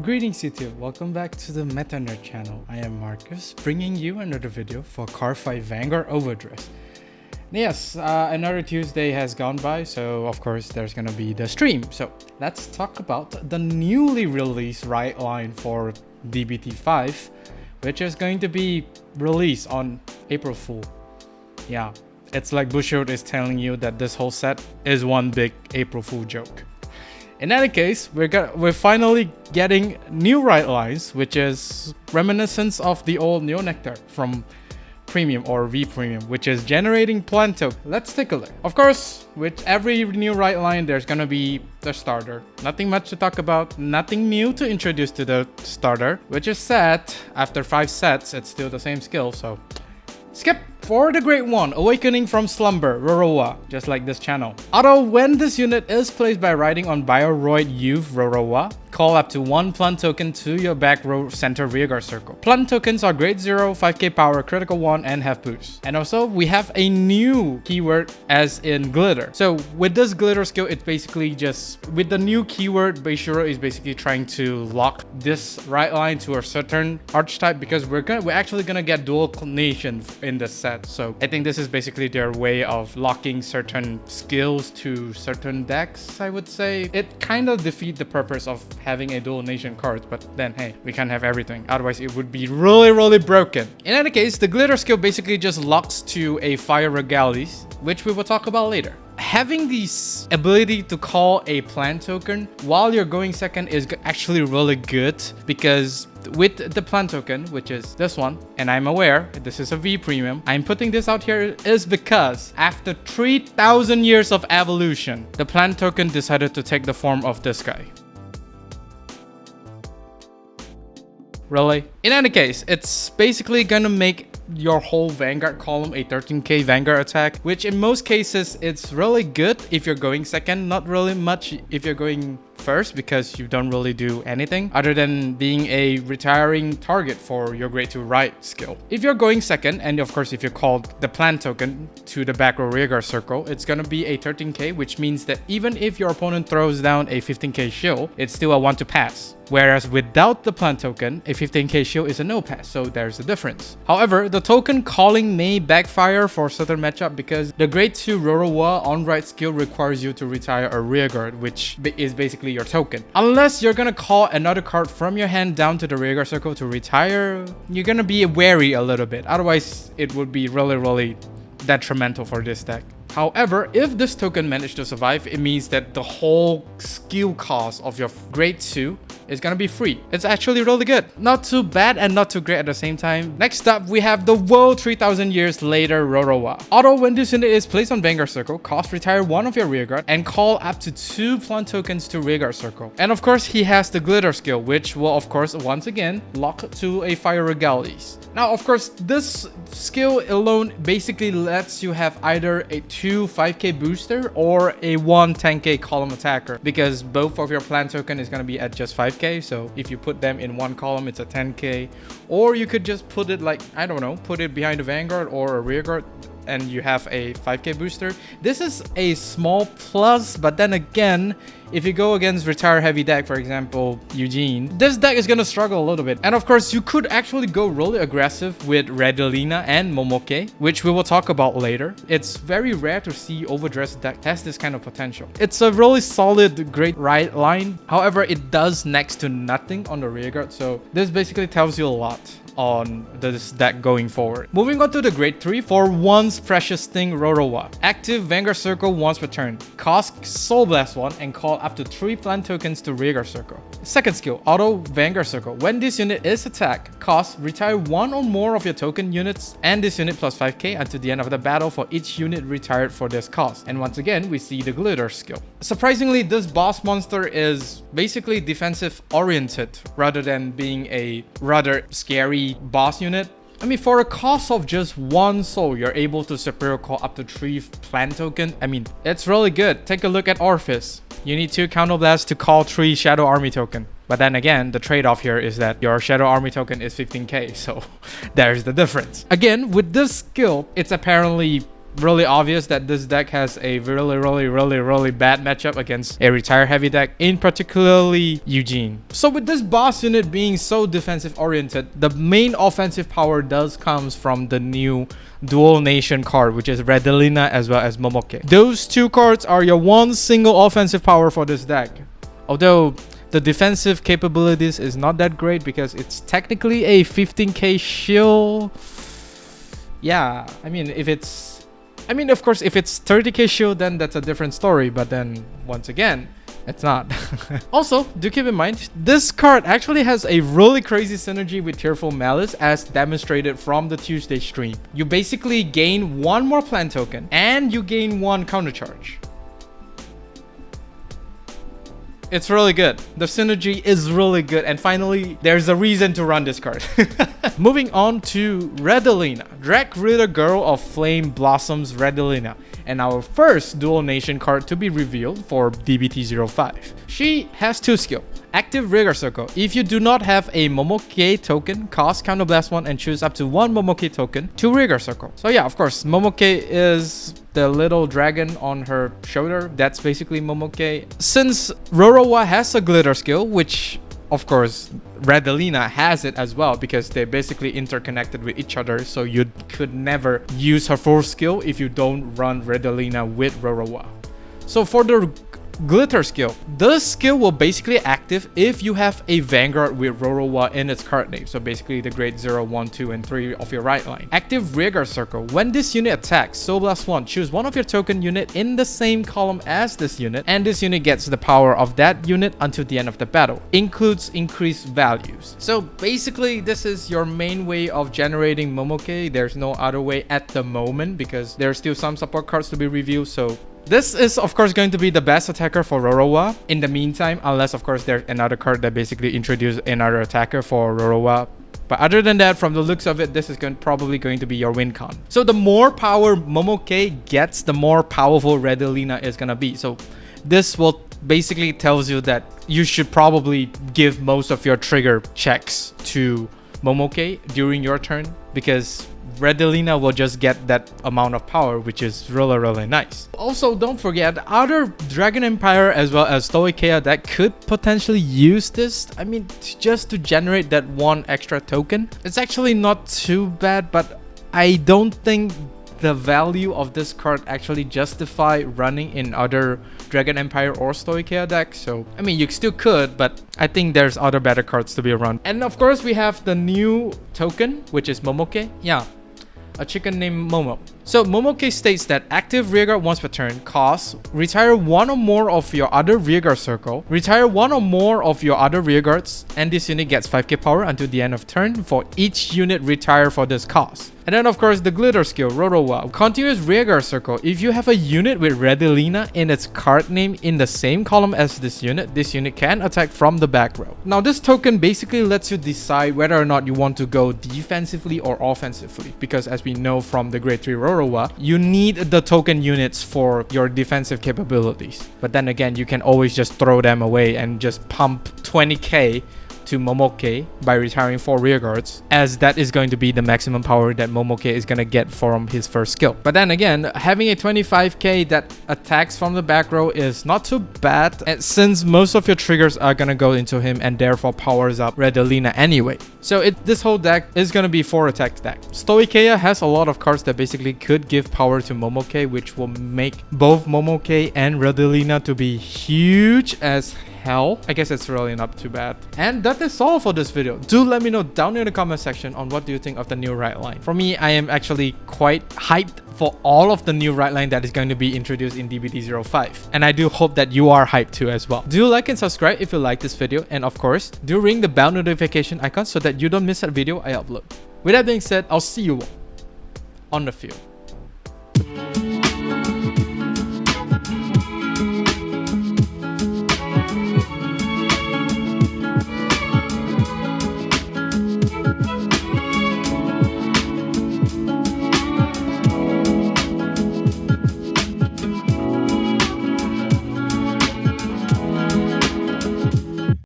Greetings YouTube, welcome back to the Meta Nerd channel. I am Marcus, bringing you another video for Cardfight Vanguard Overdress. Yes, another Tuesday has gone by, so of course there's gonna be the stream. So let's talk about the newly released Rideline for DBT05, which is going to be released on April Fool. Yeah, it's like Bioroid is telling you that this whole set is one big April Fool joke. In any case, we're finally getting new Radylines, which is reminiscence of the old Neo Nectar from Premium or V Premium, which is generating plant token. Let's take a look. Of course, with every new Rideline, there's gonna be the starter. Nothing much to talk about, nothing new to introduce to the starter, which is sad. After 5 sets, it's still the same skill, so skip. For the Great One, Awakening from Slumber, Rorowa, just like this channel. Although when this unit is placed by riding on Bioroid Youth Rorowa, call up to 1 plant token to your back row center rearguard circle. Plant tokens are grade 0, 5k power, critical 1, and have boost. And also, we have a new keyword as in glitter. So with this glitter skill, it's basically just, with the new keyword, Bioroid is basically trying to lock this Rideline to a certain archetype because we're actually gonna get dual nation in this set. So I think this is basically their way of locking certain skills to certain decks, I would say. It kind of defeats the purpose of having a dual nation card, but then hey, we can't have everything. Otherwise it would be really broken. In any case, the glitter skill basically just locks to a fire regalies, which we will talk about later. Having this ability to call a plant token while you're going second is actually really good because with the plant token, which is this one, and I'm aware this is a V premium, I'm putting this out here is because after 3,000 years of evolution, the plant token decided to take the form of this guy. Really? In any case, it's basically gonna make your whole Vanguard column a 13k Vanguard attack, which in most cases it's really good if you're going second, not really much if you're going first because you don't really do anything other than being a retiring target for your grade 2 ride skill. If you're going second, and of course if you called the plant token to the back row rearguard circle, it's gonna be a 13k, which means that even if your opponent throws down a 15k shield, it's still a 1 to pass. Whereas without the plant token, a 15k shield is a no pass, so there's the difference. However, the token calling may backfire for certain matchup because the grade 2 Rorowa on ride skill requires you to retire a rearguard, which is basically your token. Unless you're gonna call another card from your hand down to the rearguard circle to retire, you're gonna be wary a little bit. Otherwise, it would be really detrimental for this deck. However, if this token managed to survive, it means that the whole skill cost of your grade 2 is gonna be free. It's actually really good. Not too bad and not too great at the same time. Next up, we have the world 3,000 years later Rorowa. Although when this unit is placed on Vanguard Circle, cost retire 1 of your rearguard and call up to 2 plant tokens to rearguard circle. And of course, he has the glitter skill, which will of course once again lock to a fire regalies. Now, of course, this skill alone basically lets you have either a 2 5k booster or a 1 10k column attacker because both of your plant token is going to be at just 5k. So if you put them in one column, it's a 10k, or you could just put it like, I don't know, put it behind a Vanguard or a rearguard and you have a 5k booster. This is a small plus, but then again, if you go against retire heavy deck, for example Eugene, this deck is gonna struggle a little bit. And of course, you could actually go really aggressive with Radylina and Momokke, which we will talk about later. It's very rare to see Overdress deck has this kind of potential. It's a really solid great Rideline. However, it does next to nothing on the rearguard, so this basically tells you a lot on this deck going forward. Moving on to the grade 3 for Once Precious Thing Rorowa. Active Vanguard Circle once per turn. Cost Soul Blast 1 and call up to 3 plant tokens to rearguard circle. Second skill, Auto Vanguard Circle. When this unit is attacked, cost retire 1 or more of your token units and this unit plus 5k until the end of the battle for each unit retired for this cost. And once again, we see the glitter skill. Surprisingly, this boss monster is basically defensive oriented rather than being a rather scary boss unit. I mean, for a cost of just 1 soul, you're able to superior call up to 3 plant token. I mean, it's really good. Take a look at Orphis. You need 2 counterblasts to call 3 Shadow Army token. But then again, the trade-off here is that your Shadow Army token is 15k, so there's the difference. Again, with this skill, it's apparently really obvious that this deck has a really bad matchup against a retire heavy deck, in particularly Eugene. So with this boss unit being so defensive oriented, the main offensive power does comes from the new dual nation card, which is Radylina as well as Momokke. Those two cards are your one single offensive power for this deck. Although the defensive capabilities is not that great because it's technically a 15k shield. Yeah, I mean, of course, if it's 30k shield, then that's a different story. But then, once again, it's not. Also, do keep in mind, this card actually has a really crazy synergy with Tearful Malice, as demonstrated from the Tuesday stream. You basically gain one more plant token, and you gain one counter charge. It's really good. The synergy is really good, and finally, there's a reason to run this card. Moving on to Radylina, Dragritter Girl of Flame Blossoms Radylina, and our first dual nation card to be revealed for DBT05. She has 2 skills. Active Rigor Circle. If you do not have a Momokke token, cast Counterblast 1 and choose up to 1 Momokke token to Rigor Circle. So yeah, of course, Momokke is the little dragon on her shoulder. That's basically Momokke. Since Rorowa has a glitter skill, which of course Radylina has it as well, because they're basically interconnected with each other, so you could never use her full skill if you don't run Radylina with Rorowa. So for the glitter skill, this skill will basically active if you have a Vanguard with Rorowa in its card name. So basically the grade 0, 1, 2, and 3 of your Rideline. Active Rigor Circle. When this unit attacks, Soul Blast 1, choose one of your token unit in the same column as this unit, and this unit gets the power of that unit until the end of the battle. Includes increased values. So basically this is your main way of generating Momokke. There's no other way at the moment because there's still some support cards to be reviewed. So this is of course going to be the best attacker for Rorowa in the meantime, unless of course there's another card that basically introduces another attacker for Rorowa. But other than that, from the looks of it, this is probably going to be your win con. So the more power Momokke gets, the more powerful Radylina is gonna be. So this will basically tells you that you should probably give most of your trigger checks to Momokke during your turn, because Radylina will just get that amount of power, which is really nice. Also, don't forget other Dragon Empire as well as Stoicheia that could potentially use this. I mean, just to generate that one extra token. It's actually not too bad, but I don't think the value of this card actually justify running in other Dragon Empire or Stoicheia decks. So I mean, you still could, but I think there's other better cards to be run. And of course we have the new token, which is Momokke. Yeah, a chicken named Momo. So Momokke states that active rearguard once per turn costs retire one or more of your other rearguard circle, retire one or more of your other rearguards, and this unit gets 5k power until the end of turn for each unit retire for this cost. And then of course the glitter skill, Rorowa. Continuous rearguard circle. If you have a unit with Radylina in its card name in the same column as this unit can attack from the back row. Now this token basically lets you decide whether or not you want to go defensively or offensively, because as we know from the grade 3 Rorowa, you need the token units for your defensive capabilities. But then again, you can always just throw them away and just pump 20k to Momokke by retiring 4 rearguards, as that is going to be the maximum power that Momokke is going to get from his first skill. But then again, having a 25k that attacks from the back row is not too bad, and since most of your triggers are going to go into him and therefore powers up Radylina anyway. So this whole deck is going to be 4 attack deck. Stoicheia has a lot of cards that basically could give power to Momokke, which will make both Momokke and Radylina to be huge as hell. I guess it's really not too bad. And that is all for this video. Do let me know down in the comment section on what do you think of the new Rideline. For me, I am actually quite hyped for all of the new Rideline that is going to be introduced in DBT05. And I do hope that you are hyped too as well. Do like and subscribe if you like this video. And of course, do ring the bell notification icon so that you don't miss that video I upload. With that being said, I'll see you all on the field.